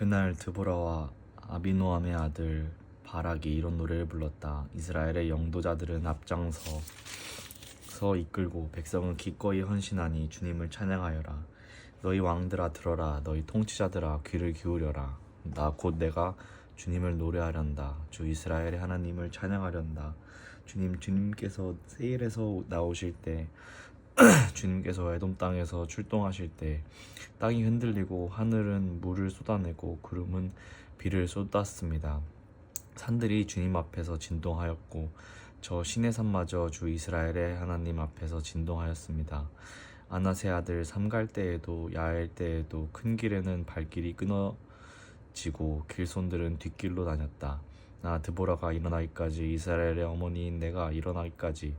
그날 드보라와 아비노함의 아들 바락이 이런 노래를 불렀다. 이스라엘의 영도자들은 앞장서 이끌고 백성은 기꺼이 헌신하니 주님을 찬양하여라. 너희 왕들아 들어라. 너희 통치자들아 귀를 기울여라. 나 곧 내가 주님을 노래하련다. 주 이스라엘의 하나님을 찬양하련다. 주님께서 세일에서 나오실 때 주님께서 에돔 땅에서 출동하실 때 땅이 흔들리고 하늘은 물을 쏟아내고 구름은 비를 쏟았습니다. 산들이 주님 앞에서 진동하였고 저 시내산마저 주 이스라엘의 하나님 앞에서 진동하였습니다. 아나세 아들 삼갈 때에도 야엘 때에도 큰 길에는 발길이 끊어지고 길손들은 뒷길로 다녔다. 나 드보라가 일어나기까지 이스라엘의 어머니인 내가 일어나기까지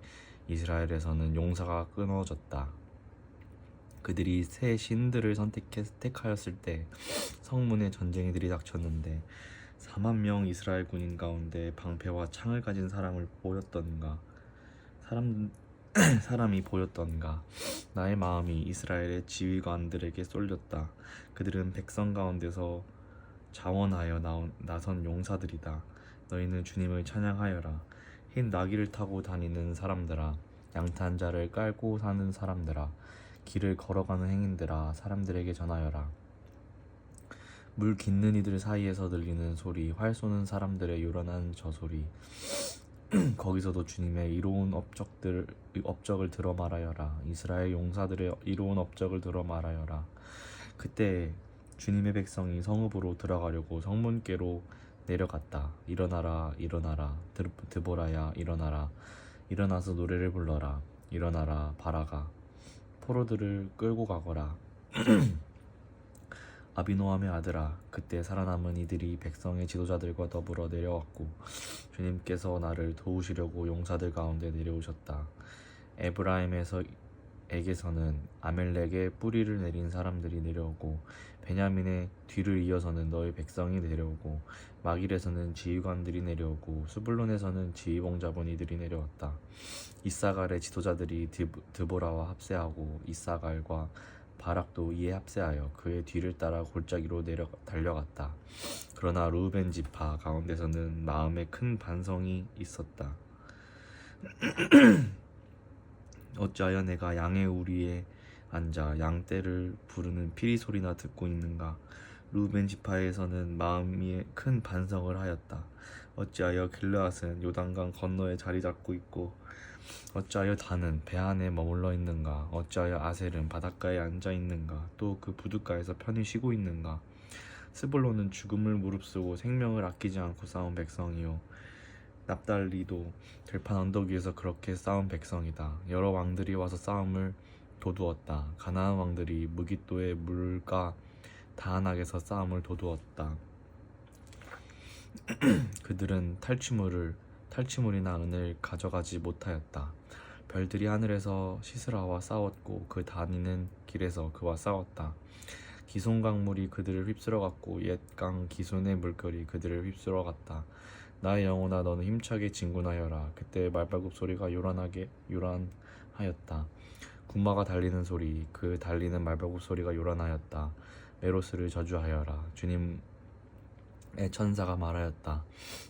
이스라엘에서는 용사가 끊어졌다. 그들이 새 신들을 택하였을 때 성문에 전쟁이 들이닥쳤는데 4만 명 이스라엘 군인 가운데 방패와 창을 가진 사람이 보였던가. 나의 마음이 이스라엘의 지휘관들에게 쏠렸다. 그들은 백성 가운데서 자원하여 나선 용사들이다. 너희는 주님을 찬양하여라. 흰 나귀를 타고 다니는 사람들아, 양탄자를 깔고 사는 사람들아, 길을 걸어가는 행인들아, 사람들에게 전하여라. 물 깃는 이들 사이에서 들리는 소리, 활 쏘는 사람들의 요란한 저 소리, 거기서도 주님의 이로운 업적을 들어 말하여라. 이스라엘 용사들의 이로운 업적을 들어 말하여라. 그때 주님의 백성이 성읍으로 들어가려고 성문께로 내려갔다. 일어나라, 일어나라. 드보라야, 일어나라. 일어나서 노래를 불러라. 일어나라, 바라가. 포로들을 끌고 가거라. 아비노함의 아들아, 그때 살아남은 이들이 백성의 지도자들과 더불어 내려왔고 주님께서 나를 도우시려고 용사들 가운데 내려오셨다. 에게서는 아멜렉의 뿌리를 내린 사람들이 내려오고 베냐민의 뒤를 이어서는 너희 백성이 내려오고 마길에서는 지휘관들이 내려오고 수불론에서는 지휘봉자본 이들이 내려왔다. 이사갈의 지도자들이 드보라와 합세하고 이사갈과 바락도 이에 합세하여 그의 뒤를 따라 골짜기로 달려갔다. 그러나 루벤 지파 가운데서는 마음에 큰 반성이 있었다. 어찌하여 내가 양의 우리에 앉아 양떼를 부르는 피리 소리나 듣고 있는가? 루벤 지파에서는 마음이 큰 반성을 하였다. 어찌하여 길르앗은 요단강 건너에 자리 잡고 있고 어찌하여 단은 배 안에 머물러 있는가? 어찌하여 아셀은 바닷가에 앉아 있는가? 또 그 부둣가에서 편히 쉬고 있는가? 스불론은 죽음을 무릅쓰고 생명을 아끼지 않고 싸운 백성이요, 납달리도 들판 언덕 위에서 그렇게 싸운 백성이다. 여러 왕들이 와서 싸움을 도두었다. 가나안 왕들이 무깃도의 물가 다한악에서 싸움을 도두었다. 그들은 탈취물이나 은을 가져가지 못하였다. 별들이 하늘에서 시스라와 싸웠고 그 다니는 길에서 그와 싸웠다. 기손 강물이 그들을 휩쓸어갔고 옛 강 기손의 물결이 그들을 휩쓸어갔다. 나의 영혼아, 너는 힘차게 진군하여라. 그때 말발굽 소리가 요란하였다. 군마가 달리는 소리, 그 달리는 말발굽 소리가 요란하였다. 메로스를 저주하여라. 주님의 천사가 말하였다.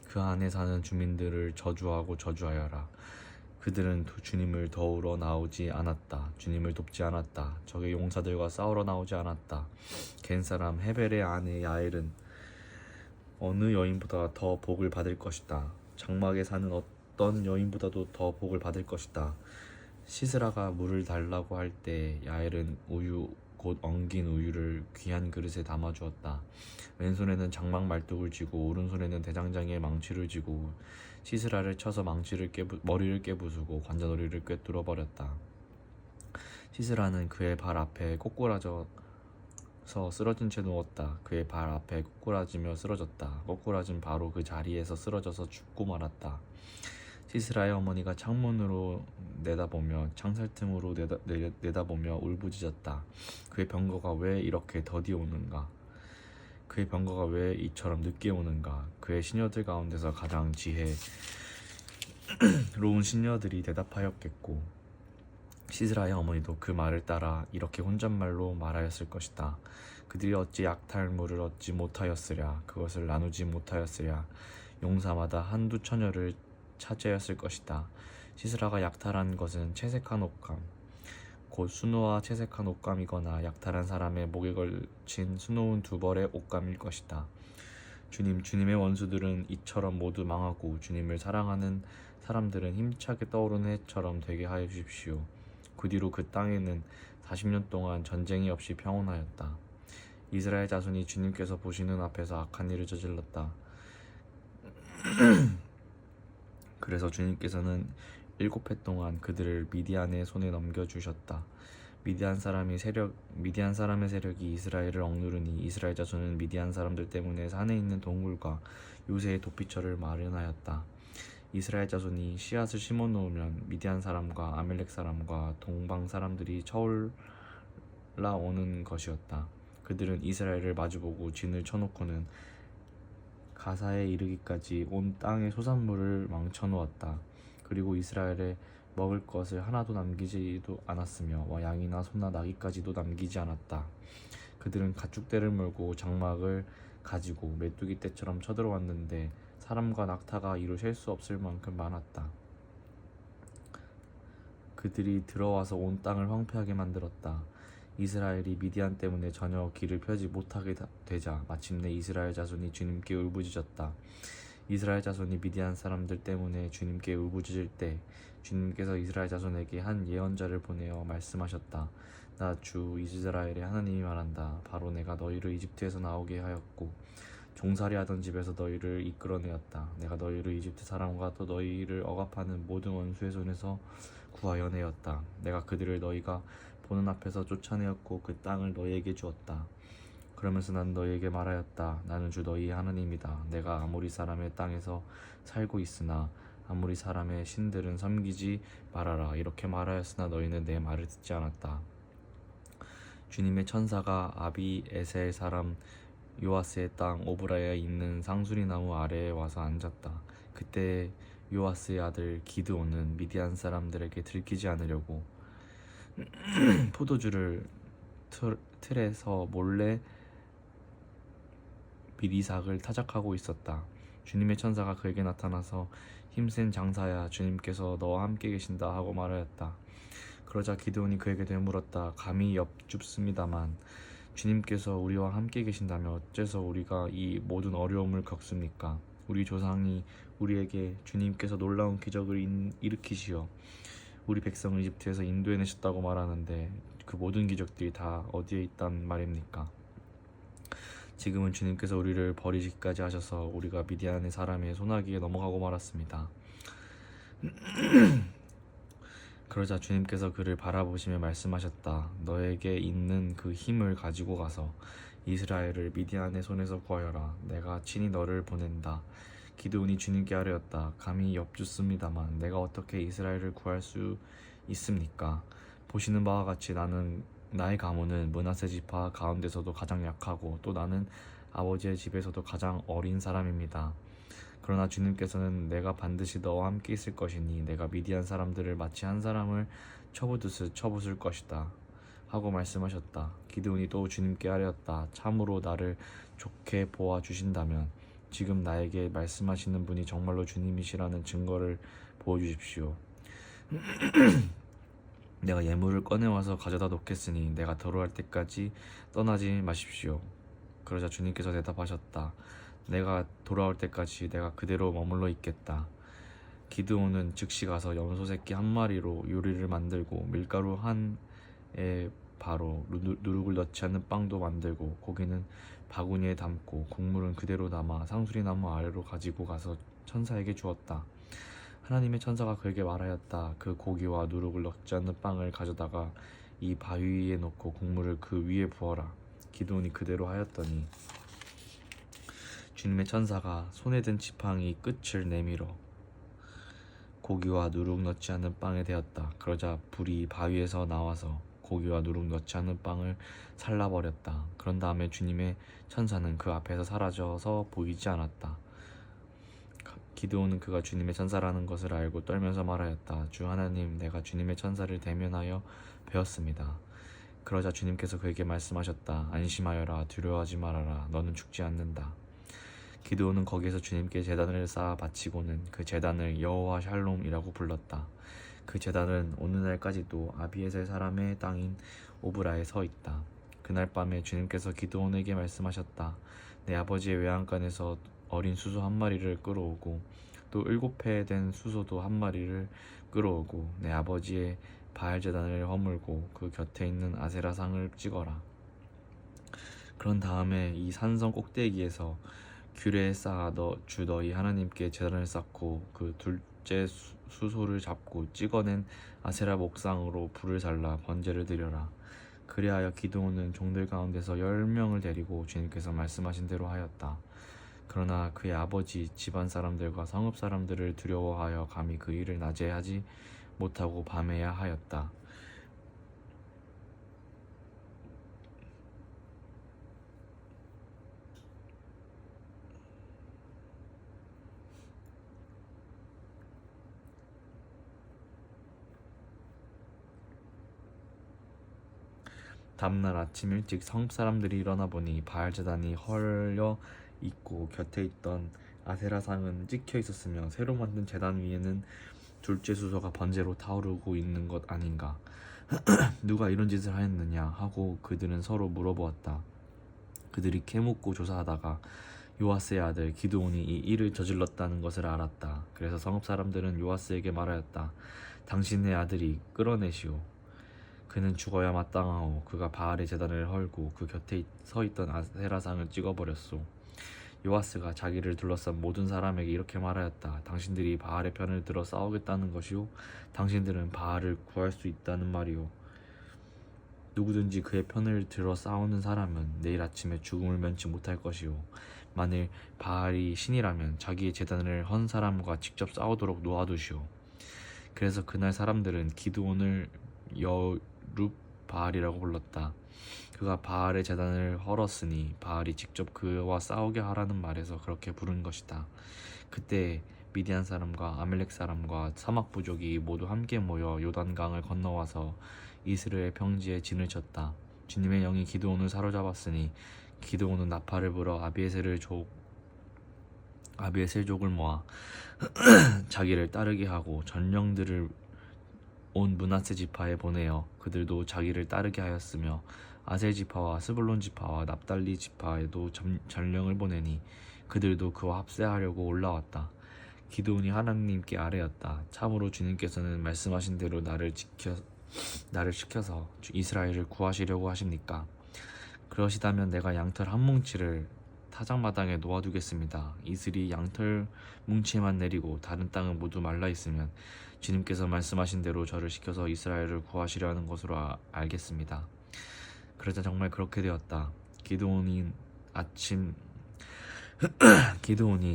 그 안에 사는 주민들을 저주하여라. 그들은 주님을 도우러 나오지 않았다. 주님을 돕지 않았다. 적의 용사들과 싸우러 나오지 않았다. 겐사람 헤벨의 아내 야엘은 어느 여인보다 더 복을 받을 것이다. 장막에 사는 어떤 여인보다도 더 복을 받을 것이다. 시스라가 물을 달라고 할 때 야엘은 우유 곧 엉긴 우유를 귀한 그릇에 담아주었다. 왼손에는 장막 말뚝을 쥐고 오른손에는 대장장이의 망치를 쥐고 시스라를 쳐서 머리를 깨부수고 관자놀이를 꿰뚫어 버렸다. 시스라는 그의 발 앞에 꼬꾸라져서 쓰러진 채 누웠다. 그의 발 앞에 꼬꾸라지며 쓰러졌다. 꼬꾸라진 바로 그 자리에서 쓰러져서 죽고 말았다. 시스라의 어머니가 창문으로 내다보며 창살틈으로 내다보며 울부짖었다. 그의 병거가 왜 이렇게 더디 오는가? 그의 병거가 왜 이처럼 늦게 오는가? 그의 시녀들 가운데서 가장 지혜로운 시녀들이 대답하였겠고 시스라의 어머니도 그 말을 따라 이렇게 혼잣말로 말하였을 것이다. 그들이 어찌 약탈물을 얻지 못하였으랴. 그것을 나누지 못하였으랴. 용사마다 한두 처녀를 차지하였을 것이다. 시스라가 약탈한 것은 채색한 옷감, 곧 수놓아 채색한 옷감이거나 약탈한 사람의 목에 걸친 수놓은 두 벌의 옷감일 것이다. 주님의 원수들은 이처럼 모두 망하고 주님을 사랑하는 사람들은 힘차게 떠오르는 해처럼 되게 하여 주십시오. 그 뒤로 그 땅에는 40년 동안 전쟁이 없이 평온하였다. 이스라엘 자손이 주님께서 보시는 앞에서 악한 일을 저질렀다. 그래서 주님께서는 7해 동안 그들을 미디안의 손에 넘겨주셨다. 미디안 사람의 세력이 이스라엘을 억누르니 이스라엘 자손은 미디안 사람들 때문에 산에 있는 동굴과 요새의 도피처를 마련하였다. 이스라엘 자손이 씨앗을 심어 놓으면 미디안 사람과 아멜렉 사람과 동방 사람들이 쳐올라 오는 것이었다. 그들은 이스라엘을 마주보고 진을 쳐놓고는 가사에 이르기까지 온 땅의 소산물을 망쳐 놓았다. 그리고 이스라엘에 먹을 것을 하나도 남기지도 않았으며 양이나 소나 나귀까지도 남기지 않았다. 그들은 가축대를 몰고 장막을 가지고 메뚜기 떼처럼 쳐들어왔는데 사람과 낙타가 이루 셀 수 없을 만큼 많았다. 그들이 들어와서 온 땅을 황폐하게 만들었다. 이스라엘이 미디안 때문에 전혀 길을 펴지 못하게 되자 마침내 이스라엘 자손이 주님께 울부짖었다. 이스라엘 자손이 미디안 사람들 때문에 주님께 울부짖을 때 주님께서 이스라엘 자손에게 한 예언자를 보내어 말씀하셨다. 나 주 이스라엘의 하나님이 말한다. 바로 내가 너희를 이집트에서 나오게 하였고 종살이하던 집에서 너희를 이끌어내었다. 내가 너희를 이집트 사람과 또 너희를 억압하는 모든 원수의 손에서 구하여 내었다. 내가 그들을 너희가 보는 앞에서 쫓아내었고 그 땅을 너희에게 주었다. 그러면서 난 너희에게 말하였다. 나는 주 너희의 하나님이다. 내가 아모리 사람의 땅에서 살고 있으나 아모리 사람의 신들은 섬기지 말아라. 이렇게 말하였으나 너희는 내 말을 듣지 않았다. 주님의 천사가 아비에셀 사람 요아스의 땅 오브라에 있는 상수리 나무 아래에 와서 앉았다. 그때 요아스의 아들 기드온은 미디안 사람들에게 들키지 않으려고 포도주를 틀에서 몰래 미리삭을 타작하고 있었다. 주님의 천사가 그에게 나타나서 힘센 장사야, 주님께서 너와 함께 계신다 하고 말하였다. 그러자 기드온이 그에게 되물었다. 감히 엽줍습니다만 주님께서 우리와 함께 계신다면 어째서 우리가 이 모든 어려움을 겪습니까? 우리 조상이 우리에게 주님께서 놀라운 기적을 일으키시어 우리 백성을 이집트에서 인도해내셨다고 말하는데 그 모든 기적들이 다 어디에 있단 말입니까? 지금은 주님께서 우리를 버리시기까지 하셔서 우리가 미디안의 사람의 손아귀에 넘어가고 말았습니다. 그러자 주님께서 그를 바라보시며 말씀하셨다. 너에게 있는 그 힘을 가지고 가서 이스라엘을 미디안의 손에서 구하여라. 내가 친히 너를 보낸다. 기드온이 주님께 아뢰었다. 감히 엽죽습니다만 내가 어떻게 이스라엘을 구할 수 있습니까? 보시는 바와 같이 나의 가문은 므낫세 지파 가운데서도 가장 약하고 또 나는 아버지의 집에서도 가장 어린 사람입니다. 그러나 주님께서는 내가 반드시 너와 함께 있을 것이니 내가 미디안 사람들을 마치 한 사람을 쳐부듯이 쳐부술 것이다 하고 말씀하셨다. 기드온이 또 주님께 아뢰었다. 참으로 나를 좋게 보아 주신다면 지금 나에게 말씀하시는 분이 정말로 주님이시라는 증거를 보여주십시오. 내가 예물을 꺼내와서 가져다 놓겠으니 내가 돌아올 때까지 떠나지 마십시오. 그러자 주님께서 대답하셨다. 내가 돌아올 때까지 내가 그대로 머물러 있겠다. 기드온은 즉시 가서 염소 새끼 한 마리로 요리를 만들고 밀가루 한에 바로 누룩을 넣지 않는 빵도 만들고 고기는 바구니에 담고 국물은 그대로 담아 상수리 나무 아래로 가지고 가서 천사에게 주었다. 하나님의 천사가 그에게 말하였다. 그 고기와 누룩을 넣지 않는 빵을 가져다가 이 바위 위에 놓고 국물을 그 위에 부어라. 기드온이 그대로 하였더니 주님의 천사가 손에 든 지팡이 끝을 내밀어 고기와 누룩 넣지 않는 빵에 대었다. 그러자 불이 바위에서 나와서 고기와 누룩 넣지 않는 빵을 살라버렸다. 그런 다음에 주님의 천사는 그 앞에서 사라져서 보이지 않았다. 기드온은 그가 주님의 천사라는 것을 알고 떨면서 말하였다. 주 하나님, 내가 주님의 천사를 대면하여 배웠습니다. 그러자 주님께서 그에게 말씀하셨다. 안심하여라. 두려워하지 말아라. 너는 죽지 않는다. 기드온은 거기에서 주님께 제단을 쌓아 바치고는 그 제단을 여호와 샬롬이라고 불렀다. 그 제단은 오늘날까지도 아비에셀 사람의 땅인 오브라에 서 있다. 그날 밤에 주님께서 기드온에게 말씀하셨다. 내 아버지의 외양간에서 어린 수소 한 마리를 끌어오고 또 7회 된 수소도 한 마리를 끌어오고 내 아버지의 바알 제단을 허물고 그 곁에 있는 아세라 상을 찍어라. 그런 다음에 이 산성 꼭대기에서 규례에 쌓아 주 너희 하나님께 제단을 쌓고 그 둘째 수소를 잡고 찍어낸 아세라 목상으로 불을 살라 번제를 드려라. 그리하여 기드온은 종들 가운데서 10명을 데리고 주님께서 말씀하신 대로 하였다. 그러나 그의 아버지 집안 사람들과 성읍 사람들을 두려워하여 감히 그 일을 낮에 하지 못하고 밤에야 하였다. 다음날 아침 일찍 성읍 사람들이 일어나 보니 바알 제단이 헐려 있고 곁에 있던 아세라 상은 찍혀 있었으며 새로 만든 제단 위에는 둘째 수소가 번제로 타오르고 있는 것 아닌가. 누가 이런 짓을 하였느냐 하고 그들은 서로 물어보았다. 그들이 캐묻고 조사하다가 요아스의 아들 기드온이 이 일을 저질렀다는 것을 알았다. 그래서 성읍 사람들은 요아스에게 말하였다. 당신의 아들이 끌어내시오. 그는 죽어야 마땅하오. 그가 바알의 제단을 헐고 그 곁에 서 있던 아세라상을 찍어버렸소. 요아스가 자기를 둘러싼 모든 사람에게 이렇게 말하였다. 당신들이 바알의 편을 들어 싸우겠다는 것이오. 당신들은 바알을 구할 수 있다는 말이오. 누구든지 그의 편을 들어 싸우는 사람은 내일 아침에 죽음을 면치 못할 것이오. 만일 바알이 신이라면 자기의 제단을 헌 사람과 직접 싸우도록 놓아두시오. 그래서 그날 사람들은 기드온을 여룻바알이라고 불렀다. 그가 바알의 제단을 헐었으니 바알이 직접 그와 싸우게 하라는 말에서 그렇게 부른 것이다. 그때 미디안 사람과 아멜렉 사람과 사막 부족이 모두 함께 모여 요단강을 건너와서 이스라엘 평지에 진을 쳤다. 주님의 영이 기드온을 사로잡았으니 기드온은 나팔을 불어 아비에셀족을 모아 자기를 따르게 하고 전령들을 온 므낫세 지파에 보내어 그들도 자기를 따르게 하였으며 아셀 지파와 스불론 지파와 납달리 지파에도 전령을 보내니 그들도 그와 합세하려고 올라왔다. 기드온이 하나님께 아뢰었다. 참으로 주님께서는 말씀하신 대로 나를 시켜서 이스라엘을 구하시려고 하십니까? 그러시다면 내가 양털 한 뭉치를 타작마당에 놓아두겠습니다. 이슬이 양털 뭉치에만 내리고 다른 땅은 모두 말라 있으면 주님께서 말씀하신 대로 저를 시켜서 이스라엘을 구하시려 하는 것으로 알겠습니다. 그러자 정말 그렇게 되었다. 기드온이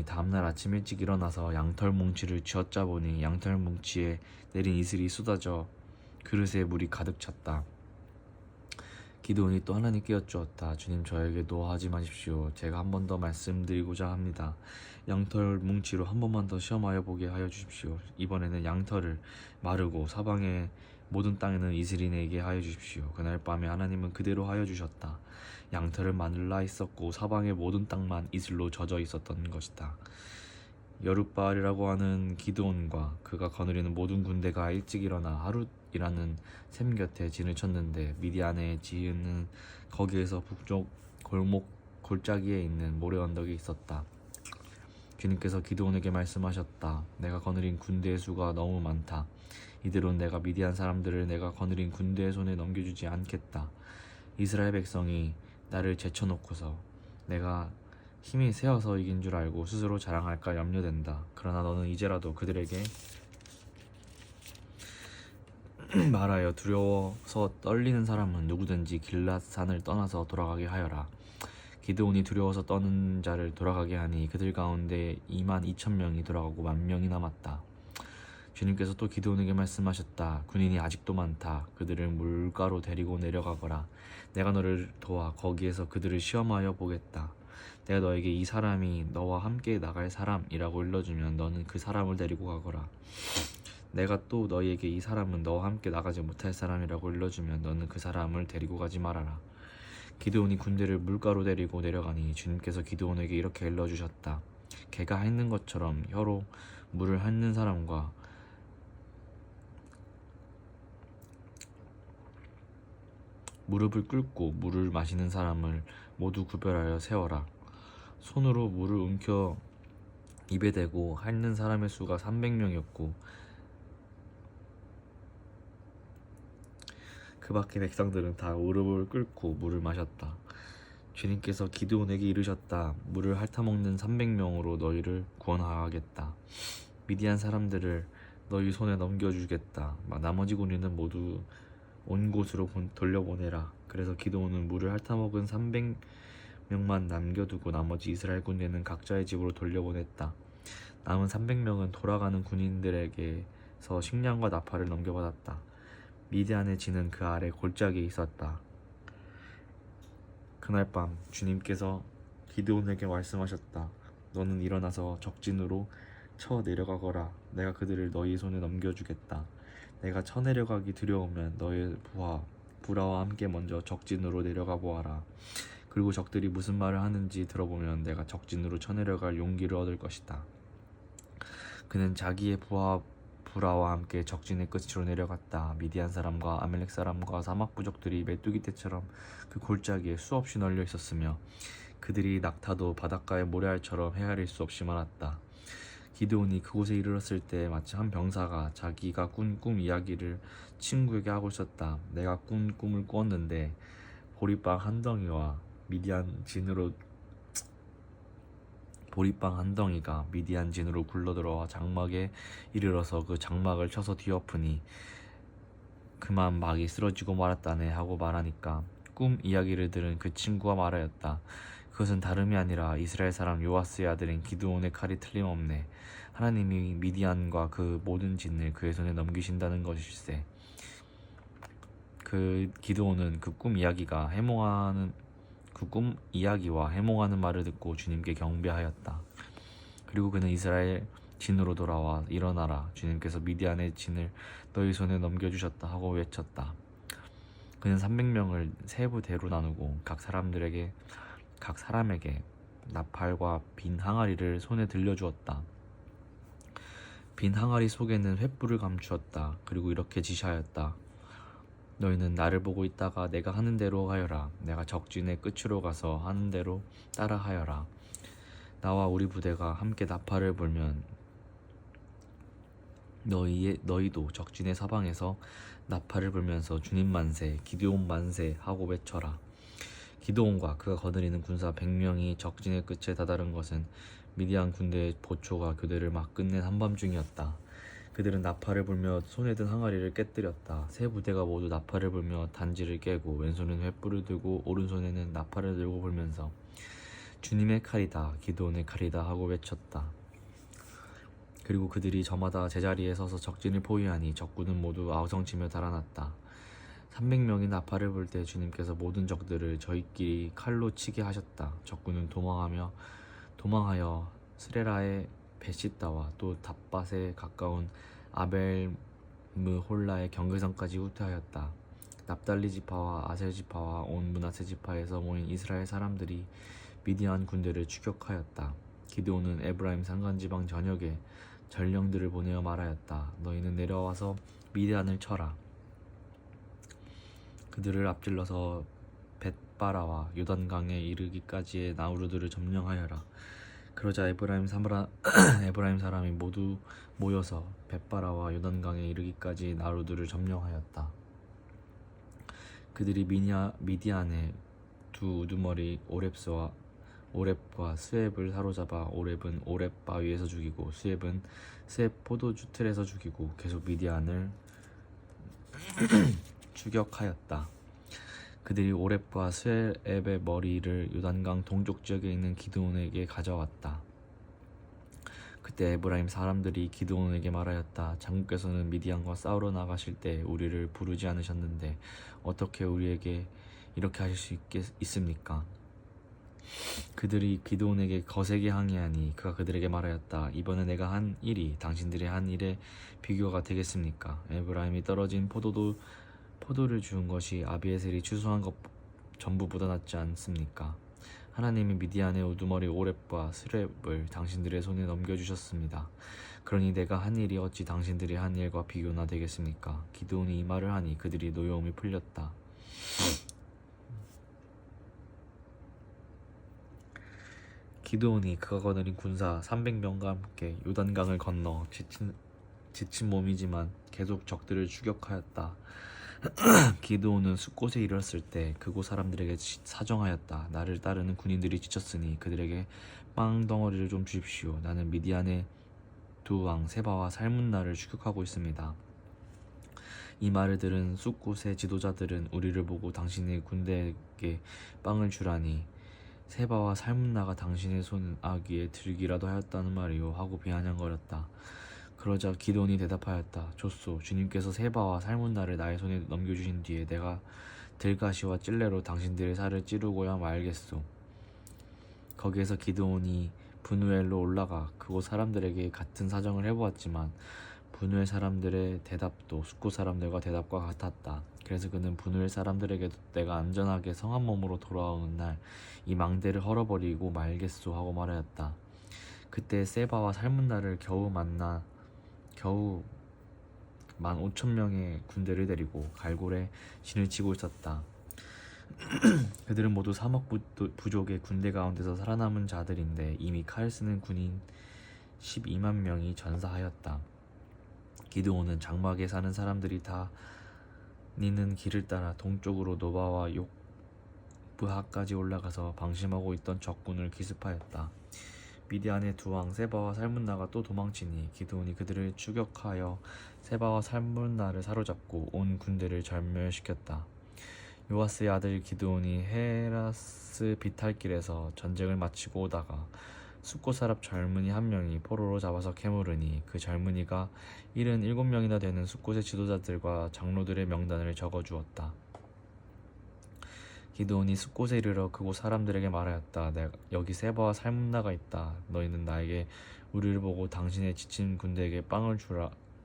다음날 아침 일찍 일어나서 양털 뭉치를 쥐어짜 보니 양털 뭉치에 내린 이슬이 쏟아져 그릇에 물이 가득 찼다. 기드온이 또 하나님께 여쭈었다. 주님, 저에게 노하지 마십시오. 제가 한 번 더 말씀드리고자 합니다. 양털 뭉치로 한 번만 더 시험하여 보게 하여 주십시오. 이번에는 양털을 마르고 사방의 모든 땅에는 이슬이 내게 하여 주십시오. 그날 밤에 하나님은 그대로 하여 주셨다. 양털은 마늘라 있었고 사방의 모든 땅만 이슬로 젖어 있었던 것이다. 여룻바알이라고 하는 기드온과 그가 거느리는 모든 군대가 일찍 일어나 하룻이라는 샘 곁에 진을 쳤는데 미디안의 지은은 거기에서 북쪽 골짜기에 있는 모래 언덕이 있었다. 주님께서 기드온에게 말씀하셨다. 내가 거느린 군대의 수가 너무 많다. 이대로 내가 미디안 사람들을 내가 거느린 군대의 손에 넘겨주지 않겠다. 이스라엘 백성이 나를 제쳐놓고서 내가 힘이 세어서 이긴 줄 알고 스스로 자랑할까 염려된다. 그러나 너는 이제라도 그들에게 말하여 두려워서 떨리는 사람은 누구든지 길랏산을 떠나서 돌아가게 하여라. 기드온이 두려워서 떠는 자를 돌아가게 하니 그들 가운데 22,000명이 돌아가고 10,000명이 남았다. 주님께서 또 기드온에게 말씀하셨다. 군인이 아직도 많다. 그들을 물가로 데리고 내려가거라. 내가 너를 도와 거기에서 그들을 시험하여 보겠다. 내가 너에게 이 사람이 너와 함께 나갈 사람이라고 일러주면 너는 그 사람을 데리고 가거라. 내가 또 너희에게 이 사람은 너와 함께 나가지 못할 사람이라고 일러주면 너는 그 사람을 데리고 가지 말아라. 기드온이 군대를 물가로 데리고 내려가니 주님께서 기드온에게 이렇게 일러주셨다. 개가 핥는 것처럼 혀로 물을 핥는 사람과 무릎을 꿇고 물을 마시는 사람을 모두 구별하여 세워라. 손으로 물을 움켜 입에 대고 핥는 사람의 수가 300명이었고 그 밖의 백성들은 다 무릎을 꿇고 물을 마셨다. 주님께서 기드온에게 이르셨다. 물을 핥아먹는 300명으로 너희를 구원하겠다. 미디안 사람들을 너희 손에 넘겨주겠다. 나머지 군인은 모두 온 곳으로 돌려보내라. 그래서 기드온은 물을 핥아먹은 300명만 남겨두고 나머지 이스라엘 군대는 각자의 집으로 돌려보냈다. 남은 300명은 돌아가는 군인들에게서 식량과 나팔을 넘겨받았다. 미디안의 진은 그 아래 골짜기에 있었다. 그날 밤 주님께서 기드온에게 말씀하셨다. 너는 일어나서 적진으로 쳐 내려가거라. 내가 그들을 너희 손에 넘겨주겠다. 내가 쳐 내려가기 두려우면 너의 부하와 함께 먼저 적진으로 내려가 보아라. 그리고 적들이 무슨 말을 하는지 들어보면 내가 적진으로 쳐 내려갈 용기를 얻을 것이다. 그는 자기의 부하와 함께 적진의 끝으로 내려갔다. 미디안 사람과 아멜렉 사람과 사막 부족들이 메뚜기 떼처럼 그 골짜기에 수없이 널려 있었으며 그들이 낙타도 바닷가의 모래알처럼 헤아릴 수 없이 많았다. 기드온이 그곳에 이르렀을 때 마치 한 병사가 자기가 꾼 꿈 이야기를 친구에게 하고 있었다. 내가 꾼 꿈을 꾸었는데 보리빵 한 덩이가 미디안 진으로 굴러들어와 장막에 이르러서 그 장막을 쳐서 뒤엎으니 그만 막이 쓰러지고 말았다네 하고 말하니까 꿈 이야기를 들은 그 친구가 말하였다. 그것은 다름이 아니라 이스라엘 사람 요아스의 아들인 기드온의 칼이 틀림없네. 하나님이 미디안과 그 모든 진을 그의 손에 넘기신다는 것일세. 그 기드온은 그 꿈 이야기와 해몽하는 말을 듣고 주님께 경배하였다. 그리고 그는 이스라엘 진으로 돌아와 일어나라. 주님께서 미디안의 진을 너희 손에 넘겨주셨다 하고 외쳤다. 그는 300명을 세 부대로 나누고 각 사람에게 나팔과 빈 항아리를 손에 들려주었다. 빈 항아리 속에는 횃불을 감추었다. 그리고 이렇게 지시하였다. 너희는 나를 보고 있다가 내가 하는 대로 하여라. 내가 적진의 끝으로 가서 하는 대로 따라 하여라. 나와 우리 부대가 함께 나팔을 불면 너희도 적진의 사방에서 나팔을 불면서 주님 만세, 기드온 만세 하고 외쳐라. 기드온과 그가 거느리는 군사 100명이 적진의 끝에 다다른 것은 미디안 군대의 보초가 교대를 막 끝낸 한밤중이었다. 그들은 나팔을 불며 손에 든 항아리를 깨뜨렸다. 세 부대가 모두 나팔을 불며 단지를 깨고 왼손에는 횃불을 들고 오른손에는 나팔을 들고 불면서 주님의 칼이다, 기드온의 칼이다 하고 외쳤다. 그리고 그들이 저마다 제자리에 서서 적진을 포위하니 적군은 모두 아우성치며 달아났다. 300명이 나팔을 불 때 주님께서 모든 적들을 저희끼리 칼로 치게 하셨다. 적군은 도망하여 스레라의 베시다와 또 답밭에 가까운 아벨므홀라의 경계선까지 후퇴하였다. 납달리 지파와 아셀 지파와 온 므낫세 지파에서 모인 이스라엘 사람들이 미디안 군대를 추격하였다. 기드온은 에브라임 산간지방 전역에 전령들을 보내어 말하였다. 너희는 내려와서 미디안을 쳐라. 그들을 앞질러서 벳바라와 요단강에 이르기까지의 나우루들을 점령하여라. 그러자 에브라임 사람이 모두 모여서 벳바라와 요단강에 이르기까지 나우루들을 점령하였다. 그들이 미디안의 두 우두머리 오렙과 스웹을 사로잡아 오렙은 오렙 바위에서 죽이고 스웹은 스웹 포도주 틀에서 죽이고 계속 미디안을 추격하였다. 그들이 오렙과 스웹의 머리를 요단강 동쪽 지역에 있는 기드온에게 가져왔다. 그때 에브라임 사람들이 기드온에게 말하였다. 장군께서는 미디안과 싸우러 나가실 때 우리를 부르지 않으셨는데 어떻게 우리에게 이렇게 하실 수 있습니까? 그들이 기드온에게 거세게 항의하니 그가 그들에게 말하였다. 이번에 내가 한 일이 당신들이 한 일에 비교가 되겠습니까? 에브라임이 떨어진 포도를 주운 것이 아비에셀이 추수한 것 전부보다 낫지 않습니까? 하나님이 미디안의 우두머리 오렙과 스렙을 당신들의 손에 넘겨주셨습니다. 그러니 내가 한 일이 어찌 당신들이 한 일과 비교나 되겠습니까? 기드온이 이 말을 하니 그들이 노여움이 풀렸다. 기드온이 그가 거느린 군사 300명과 함께 요단강을 건너 지친 몸이지만 계속 적들을 추격하였다. 기드온은 숫곳에 이르렀을 때 그곳 사람들에게 사정하였다. 나를 따르는 군인들이 지쳤으니 그들에게 빵 덩어리를 좀 주십시오. 나는 미디안의 두 왕 세바와 살문나를 추격하고 있습니다. 이 말을 들은 숫곳의 지도자들은 우리를 보고 당신의 군대에게 빵을 주라니 세바와 살문나가 당신의 손 아귀에 들기라도 하였다는 말이요 하고 비아냥거렸다. 그러자 기드온이 대답하였다. 좋소. 주님께서 세바와 살문나를 나의 손에 넘겨주신 뒤에 내가 들가시와 찔레로 당신들의 살을 찌르고야 말겠소. 거기에서 기드온이 브누엘로 올라가 그곳 사람들에게 같은 사정을 해보았지만 브누엘 사람들의 대답도 숫곳 사람들과 대답과 같았다. 그래서 그는 브누엘 사람들에게도 내가 안전하게 성한 몸으로 돌아오는 날 이 망대를 헐어버리고 말겠소 하고 말하였다. 그때 세바와 살문나를 겨우 15,000명의 군대를 데리고 갈골에 진을 치고 있었다. 그들은 모두 3억 부족의 군대 가운데서 살아남은 자들인데 이미 칼을 쓰는 군인 12만 명이 전사하였다. 기드온은 장막에 사는 사람들이 다 니는 길을 따라 동쪽으로 노바와 욕브하까지 올라가서 방심하고 있던 적군을 기습하였다. 미디안의 두 왕 세바와 살문나가 또 도망치니 기드온이 그들을 추격하여 세바와 살문나를 사로잡고 온 군대를 절멸시켰다. 요아스의 아들 기드온이 헤라스 비탈길에서 전쟁을 마치고 오다가 숫곳 사람 젊은이 한 명이 포로로 잡아서 캐물으니 그 젊은이가 77명이나 되는 숫곳의 지도자들과 장로들의 명단을 적어주었다. 기드온이 숫곳에 이르러 그곳 사람들에게 말하였다. 여기 세바와 살문나가 있다. 너희는 나에게 우리를 보고 당신의 지친 군대에게 빵을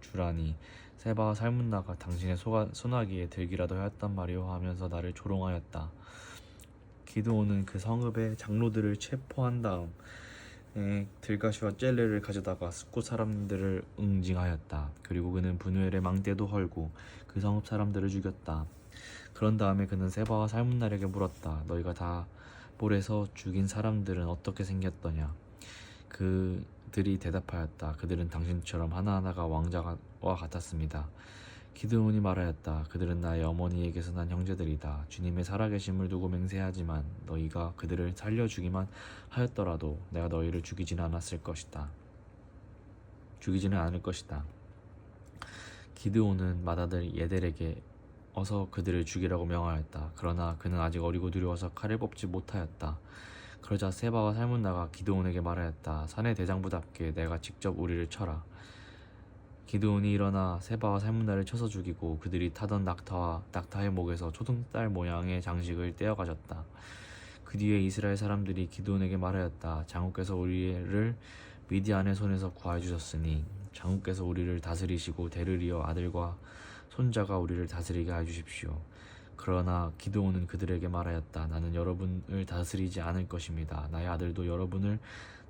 주라니 세바와 살문나가 당신의 소나기에 들기라도 하였단 말이오 하면서 나를 조롱하였다. 기드온은 그 성읍의 장로들을 체포한 다음 들가시와 젤레를 가져다가 숫곳 사람들을 응징하였다. 그리고 그는 브누엘의 망대도 헐고 그 성읍 사람들을 죽였다. 그런 다음에 그는 세바와 살문나에게 물었다. 너희가 다 볼에서 죽인 사람들은 어떻게 생겼더냐? 그들이 대답하였다. 그들은 당신처럼 하나하나가 왕자와 같았습니다. 기드온이 말하였다. 그들은 나의 어머니에게서 난 형제들이다. 주님의 살아계심을 두고 맹세하지만 너희가 그들을 살려주기만 하였더라도 내가 너희를 죽이지는 않을 것이다. 기드온은 맏아들 예델에게 어서 그들을 죽이라고 명하였다. 그러나 그는 아직 어리고 두려워서 칼을 뽑지 못하였다. 그러자 세바와 살문나가 기드온에게 말하였다. 사내 대장부답게 내가 직접 우리를 쳐라. 기드온이 일어나 세바와 살문나를 쳐서 죽이고 그들이 타던 낙타의 목에서 초등달 모양의 장식을 떼어 가졌다. 그 뒤에 이스라엘 사람들이 기드온에게 말하였다. 장후께서 우리를 미디안의 손에서 구하여 주셨으니 장후께서 우리를 다스리시고 대를 이어 아들과 손자가 우리를 다스리게 하여 주십시오. 그러나 기드온은 그들에게 말하였다. 나는 여러분을 다스리지 않을 것입니다. 나의 아들도 여러분을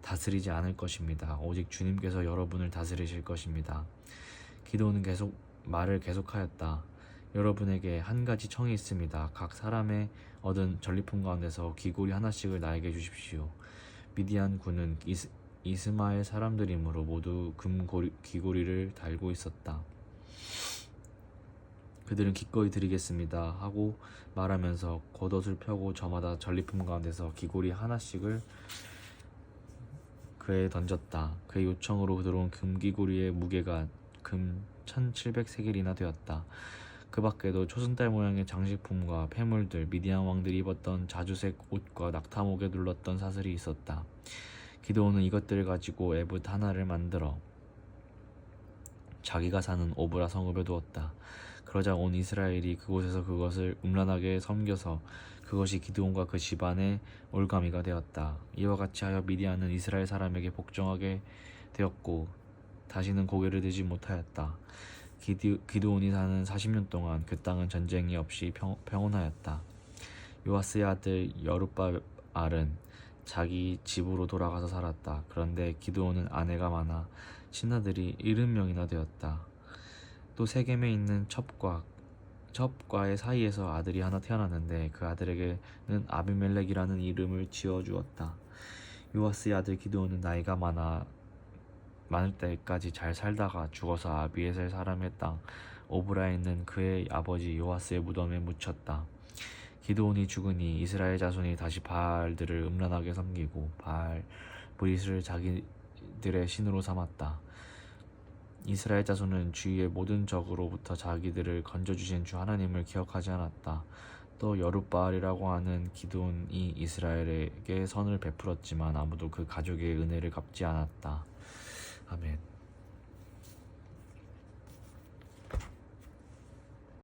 다스리지 않을 것입니다. 오직 주님께서 여러분을 다스리실 것입니다. 기드온은 말을 계속하였다. 여러분에게 한 가지 청이 있습니다. 각 사람의 얻은 전리품 가운데서 귀고리 하나씩을 나에게 주십시오. 미디안 군은 이스마엘 사람들이므로 모두 귀고리를 달고 있었다. 그들은 기꺼이 드리겠습니다 하고 말하면서 겉옷을 펴고 저마다 전리품 가운데서 귀고리 하나씩을 그에 던졌다. 그의 요청으로 들어온 금귀고리의 무게가 금 1700세겔이나 되었다. 그 밖에도 초승달 모양의 장식품과 폐물들, 미디안 왕들이 입었던 자주색 옷과 낙타목에 둘렀던 사슬이 있었다. 기드온은 이것들을 가지고 에봇 하나를 만들어 자기가 사는 오브라 성읍에 두었다. 그러자 온 이스라엘이 그곳에서 그것을 음란하게 섬겨서 그것이 기드온과 그 집안의 올가미가 되었다. 이와 같이 하여 미디안은 이스라엘 사람에게 복종하게 되었고 다시는 고개를 들지 못하였다. 기드온이 사는 40년 동안 그 땅은 전쟁이 없이 평온하였다. 요아스의 아들 여룹바알은 자기 집으로 돌아가서 살았다. 그런데 기드온은 아내가 많아 친아들이 70명이나 되었다. 또 세겜에 있는 첩과의 사이에서 아들이 하나 태어났는데 그 아들에게는 아비멜렉이라는 이름을 지어주었다. 요아스의 아들 기드온은 나이가 많을 때까지 잘 살다가 죽어서 아비에셀 사람의 땅 오브라에 있는 그의 아버지 요아스의 무덤에 묻혔다. 기드온이 죽으니 이스라엘 자손이 다시 바알들을 음란하게 섬기고 바알 브릿을 자기들의 신으로 삼았다. 이스라엘 자손은 주위의 모든 적으로부터 자기들을 건져주신 주 하나님을 기억하지 않았다. 또 여룻바알이라고 하는 기드온이 이스라엘에게 선을 베풀었지만 아무도 그 가족의 은혜를 갚지 않았다. 아멘.